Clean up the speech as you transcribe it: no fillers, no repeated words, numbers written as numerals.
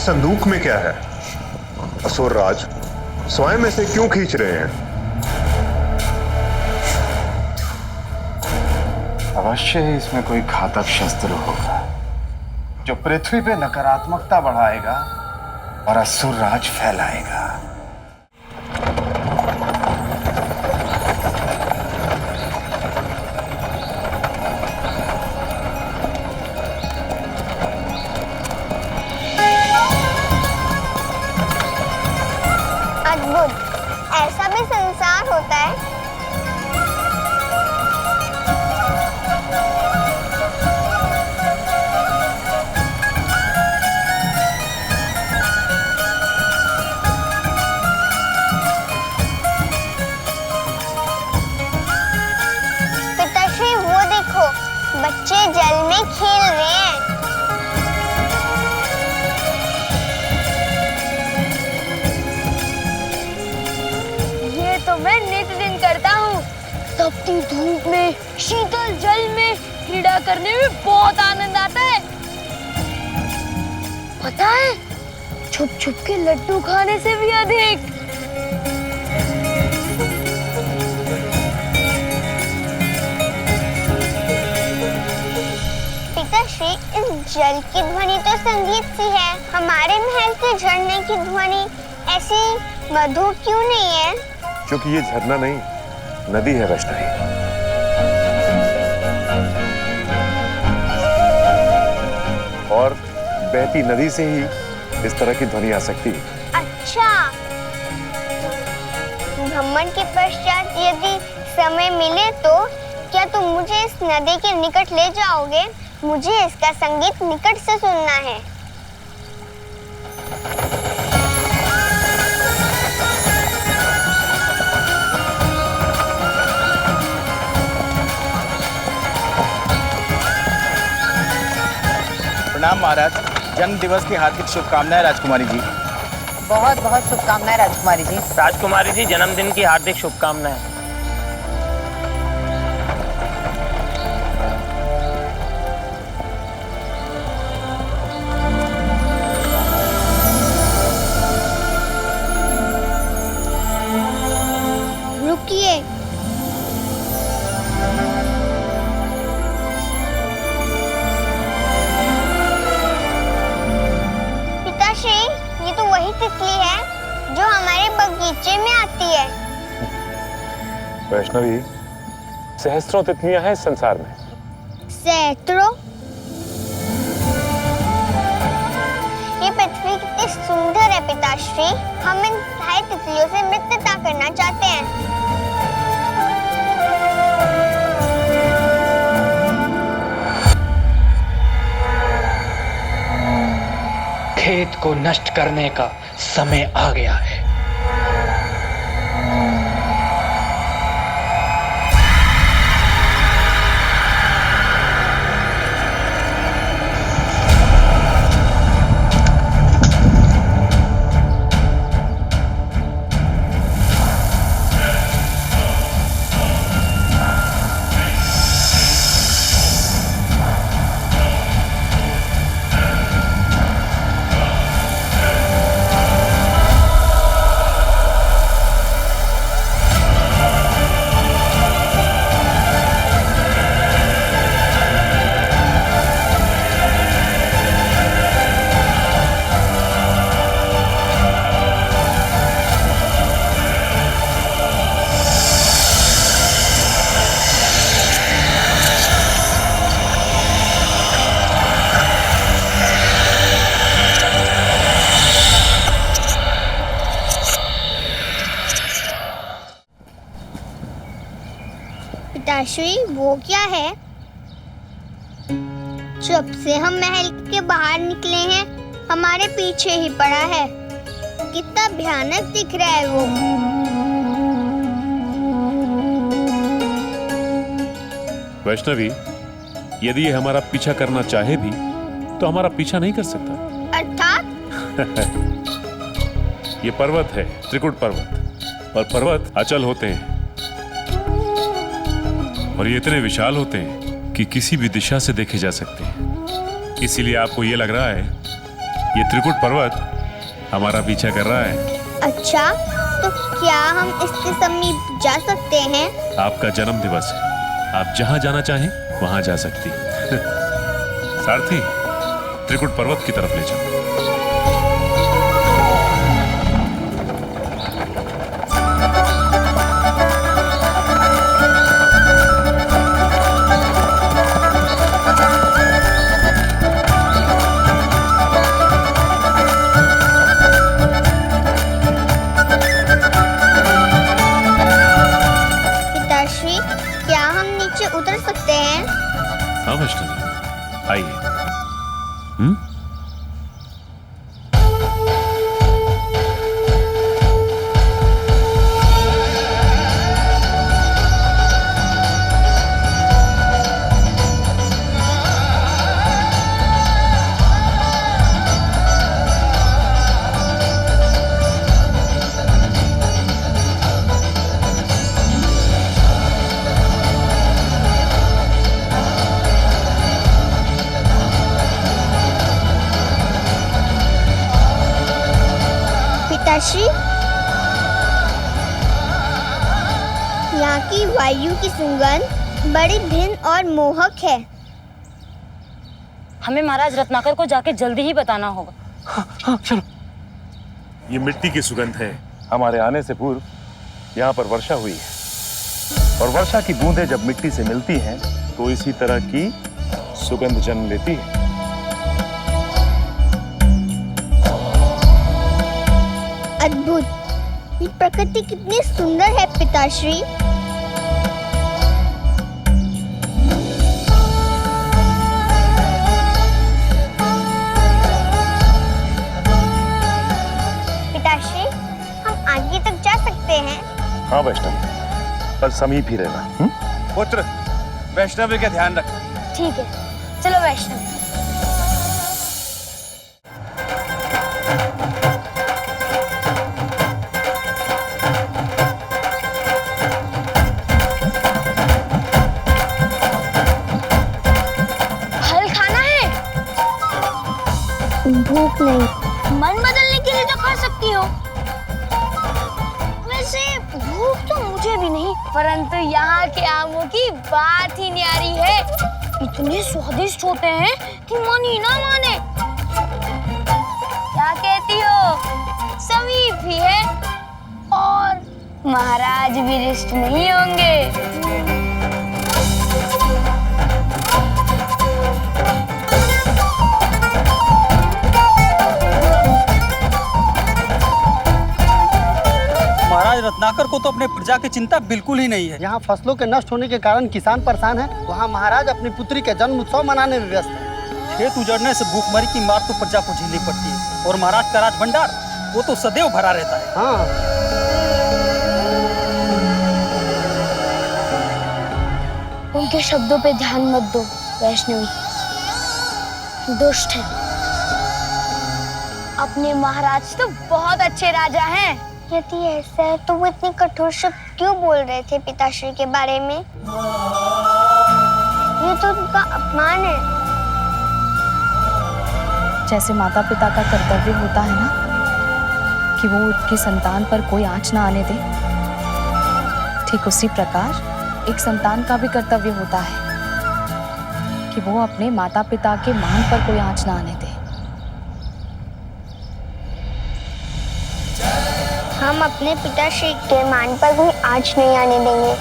संदूक में क्या है? असुर राज स्वयं इसे क्यों खींच रहे हैं? अवश्य ही इसमें कोई घातक शस्त्र होगा जो पृथ्वी पे नकारात्मकता बढ़ाएगा और असुर राज फैलाएगा। अद्भुत, ऐसा भी संसार होता है। पिताश्री वो देखो, बच्चे जल में खेल रहे हैं। ये तो मैं नित दिन करता हूँ। तपती धूप में शीतल जल में क्रीड़ा करने में बहुत आनंद आता है। पता है, छुप छुप के लड्डू खाने से भी अधिक। पिताश्री, इस जल की ध्वनि तो संगीत सी है। हमारे महल के झरने की ध्वनि ऐसी मधुर क्यों नहीं है? क्योंकि ये झरना नहीं, नदी है वैष्णवी। और बहती नदी से ही इस तरह की ध्वनि आ सकती है। अच्छा, भ्रमण के पश्चात यदि समय मिले तो क्या तुम मुझे इस नदी के निकट ले जाओगे? मुझे इसका संगीत निकट से सुनना है। प्रणाम महाराज, जन्म दिवस की हार्दिक शुभकामनाएं राजकुमारी जी। बहुत बहुत शुभकामनाएं राजकुमारी जी। राजकुमारी जी, जन्मदिन की हार्दिक शुभकामनाएं। रुकिए, पिताश्री, ये तो वही तितली है जो हमारे बगीचे में आती है। वैष्णवी, सहस्त्रों तितलियां हैं इस संसार में। सैकड़ों? ये पृथ्वी कितनी सुंदर है पिताश्री। हम इन ढाई तितलियों से मित्रता करना चाहते हैं। खेत को नष्ट करने का समय आ गया है। पिताश्री, वो क्या है? जब से हम महल के बाहर निकले हैं, हमारे पीछे ही पड़ा है। कितना भयानक दिख रहा है वो। वैष्णवी, यदि ये हमारा पीछा करना चाहे भी तो हमारा पीछा नहीं कर सकता। अर्थात? ये पर्वत है, त्रिकुट पर्वत, और पर्वत अचल होते हैं और ये इतने विशाल होते हैं कि किसी भी दिशा से देखे जा सकते हैं। इसीलिए आपको ये लग रहा है ये त्रिकुट पर्वत हमारा पीछा कर रहा है। अच्छा, तो क्या हम इसके समीप जा सकते हैं? आपका जन्म दिवस है, आप जहां जाना चाहें वहां जा सकती। सारथी, त्रिकुट पर्वत की तरफ ले जाओ। पिताश्री, क्या हम नीचे उतर सकते हैं? हाँ वैष्णवी, आइए। पिताश्री, यहाँ की वायु की सुगंध बड़ी भिन्न और मोहक है। हमें महाराज रत्नाकर को जाके जल्दी ही बताना होगा। ये मिट्टी की सुगंध है। हमारे आने से पूर्व यहाँ पर वर्षा हुई है और वर्षा की बूंदें जब मिट्टी से मिलती हैं तो इसी तरह की सुगंध जन्म लेती है। अद्भुत, ये प्रकृति कितनी सुंदर है पिताश्री। पिताश्री, हम आगे तक जा सकते हैं? हाँ वैष्णव, पर समीप ही रहना। पुत्र, वैष्णवी का ध्यान रख। ठीक है, चलो वैष्णव। भूख नहीं। मन बदलने के लिए तो खा सकती हो। वैसे भूख तो मुझे भी नहीं, परंतु यहाँ के आमों की बात ही न्यारी है। इतने स्वादिष्ट होते हैं कि मन ही ना माने। क्या कहती हो? समीप ही है और महाराज भी रिष्ट नहीं होंगे। महाराज रत्नाकर को तो अपने प्रजा की चिंता बिल्कुल ही नहीं है। यहाँ फसलों के नष्ट होने के कारण किसान परेशान हैं। वहाँ महाराज अपनी पुत्री के जन्म उत्सव मनाने में व्यस्त हैं। खेत उजड़ने से भूखमरी की मार तो प्रजा को झेलनी पड़ती है और महाराज का राज भंडार वो तो सदैव भरा रहता है। हाँ, उनके शब्दों पे ध्यान मत दो वैष्णवी, दुष्ट है। अपने महाराज तो बहुत अच्छे राजा हैं। यदि ऐसा है तो वो इतनी कठोर शब्द क्यों बोल रहे थे पिताश्री के बारे में? ये तो उनका अपमान है। जैसे माता पिता का कर्तव्य होता है ना कि वो उनकी संतान पर कोई आंच ना आने दे, ठीक उसी प्रकार एक संतान का भी कर्तव्य होता है कि वो अपने माता पिता के मान पर कोई आंच ना आने दे। हम अपने पिताश्री के मान पर कोई आंच नहीं आने देंगे।